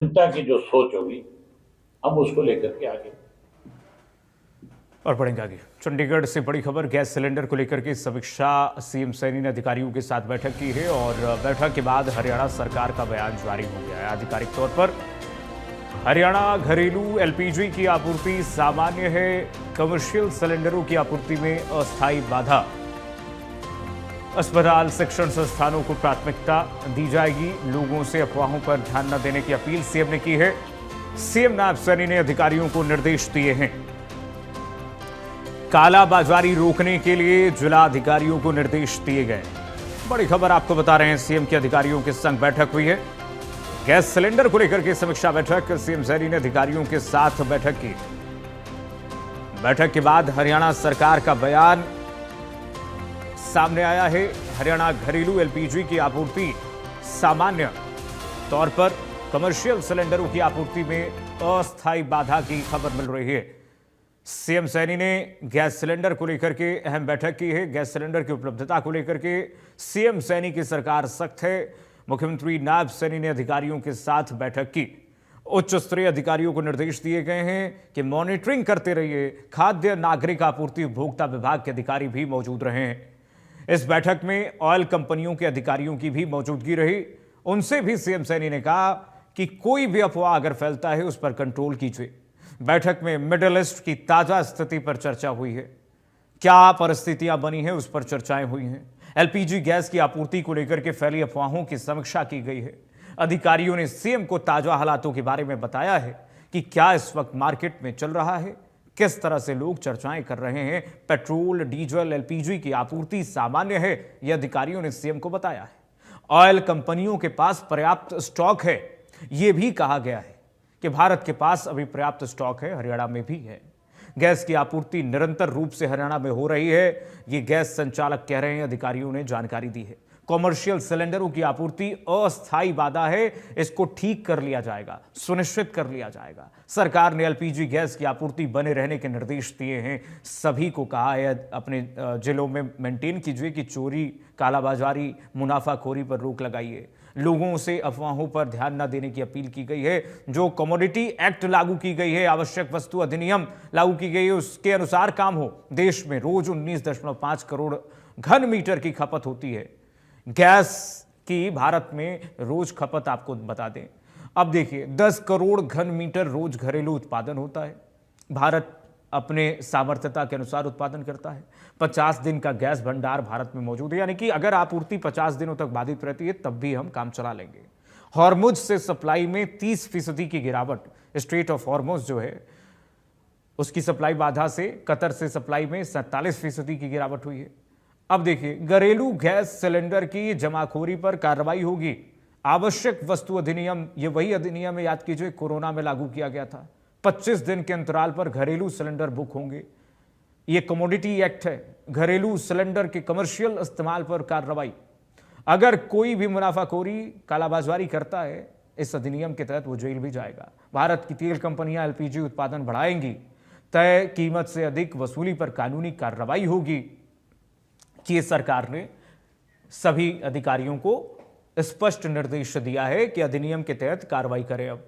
जनता की जो सोच होगी हम उसको लेकर के आगे। और बढ़ेंगे आगे। चंडीगढ़ से बड़ी खबर, गैस सिलेंडर को लेकर के समीक्षा सीएम सैनी ने अधिकारियों के साथ बैठक की है और बैठक के बाद हरियाणा सरकार का बयान जारी हो गया है। आधिकारिक तौर पर हरियाणा घरेलू एलपीजी की आपूर्ति सामान्य है, कमर्शियल सिलेंडरों की आपूर्ति में अस्थायी बाधा। अस्पताल शिक्षण संस्थानों को प्राथमिकता दी जाएगी, लोगों से अफवाहों पर ध्यान न देने की अपील सीएम ने की है। सीएम नायब सैनी ने अधिकारियों को निर्देश दिए हैं। कालाबाजारी रोकने के लिए जिला अधिकारियों को निर्देश दिए गए। बड़ी खबर आपको बता रहे हैं, सीएम के अधिकारियों के संग बैठक हुई है। गैस सिलेंडर को लेकर के समीक्षा बैठक, सीएम सैनी ने अधिकारियों के साथ बैठक की। बैठक के बाद हरियाणा सरकार का बयान सामने आया है। हरियाणा घरेलू एलपीजी की आपूर्ति सामान्य तौर पर, कमर्शियल सिलेंडरों की आपूर्ति में अस्थायी बाधा की खबर मिल रही है। सीएम सैनी ने गैस सिलेंडर को लेकर के अहम बैठक की है। गैस सिलेंडर की उपलब्धता को लेकर के सीएम सैनी की सरकार सख्त है। मुख्यमंत्री नायब सैनी ने अधिकारियों के साथ बैठक की। उच्च स्तरीय अधिकारियों को निर्देश दिए गए हैं कि मॉनिटरिंग करते रहिए। खाद्य नागरिक आपूर्ति उपभोक्ता विभाग के अधिकारी भी मौजूद रहे हैं। इस बैठक में ऑयल कंपनियों के अधिकारियों की भी मौजूदगी रही। उनसे भी सीएम सैनी ने कहा कि कोई भी अफवाह अगर फैलता है उस पर कंट्रोल कीजिए। बैठक में मिडिल ईस्ट की ताजा स्थिति पर चर्चा हुई है। क्या परिस्थितियां बनी हैं उस पर चर्चाएं हुई हैं। एलपीजी गैस की आपूर्ति को लेकर के फैली अफवाहों की समीक्षा की गई है। अधिकारियों ने सीएम को ताजा हालातों के बारे में बताया है कि क्या इस वक्त मार्केट में चल रहा है, किस तरह से लोग चर्चाएं कर रहे हैं। पेट्रोल, डीजल, एलपीजी की आपूर्ति सामान्य है, यह अधिकारियों ने सीएम को बताया है। ऑयल कंपनियों के पास पर्याप्त स्टॉक है, यह भी कहा गया है कि भारत के पास अभी पर्याप्त स्टॉक है, हरियाणा में भी है। गैस की आपूर्ति निरंतर रूप से हरियाणा में हो रही है, ये गैस संचालक कह रहे हैं, अधिकारियों ने जानकारी दी है। कॉमर्शियल सिलेंडरों की आपूर्ति अस्थायी बाधा है, इसको ठीक कर लिया जाएगा, सुनिश्चित कर लिया जाएगा। सरकार ने एलपीजी गैस की आपूर्ति बने रहने के निर्देश दिए हैं। सभी को कहा है अपने जिलों में मेंटेन कीजिए कि चोरी, कालाबाजारी, मुनाफाखोरी पर रोक लगाइए। लोगों से अफवाहों पर ध्यान न देने की अपील की गई है। जो कमोडिटी एक्ट लागू की गई है, आवश्यक वस्तु अधिनियम लागू की गई है, उसके अनुसार काम हो। देश में रोज 19.5 करोड़ घन मीटर की खपत होती है गैस की। भारत में रोज खपत आपको बता दें, अब देखिए 10 करोड़ घन मीटर रोज घरेलू उत्पादन होता है। भारत अपने सामर्थ्यता के अनुसार उत्पादन करता है। 50 दिन का गैस भंडार भारत में मौजूद है, यानी कि अगर आपूर्ति 50 दिनों तक बाधित रहती है तब भी हम काम चला लेंगे। हॉर्मुज से सप्लाई में 30% की गिरावट, स्ट्रेट ऑफ हॉर्मुज जो है उसकी सप्लाई बाधा से कतर से सप्लाई में 47% की गिरावट हुई है। अब देखिए, घरेलू गैस सिलेंडर की जमाखोरी पर कार्रवाई होगी। आवश्यक वस्तु अधिनियम, ये वही अधिनियम है, याद कीजिए, कोरोना में लागू किया गया था। 25 दिन के अंतराल पर घरेलू सिलेंडर बुक होंगे। ये कमोडिटी एक्ट है, घरेलू सिलेंडर के कमर्शियल इस्तेमाल पर कार्रवाई। अगर कोई भी मुनाफाखोरी, कालाबाजारी करता है, इस अधिनियम के तहत वो जेल भी जाएगा। भारत की तेल कंपनियां एलपीजी उत्पादन बढ़ाएंगी, तय कीमत से अधिक वसूली पर कानूनी कार्रवाई होगी। कि सरकार ने सभी अधिकारियों को स्पष्ट निर्देश दिया है कि अधिनियम के तहत कार्रवाई करें। अब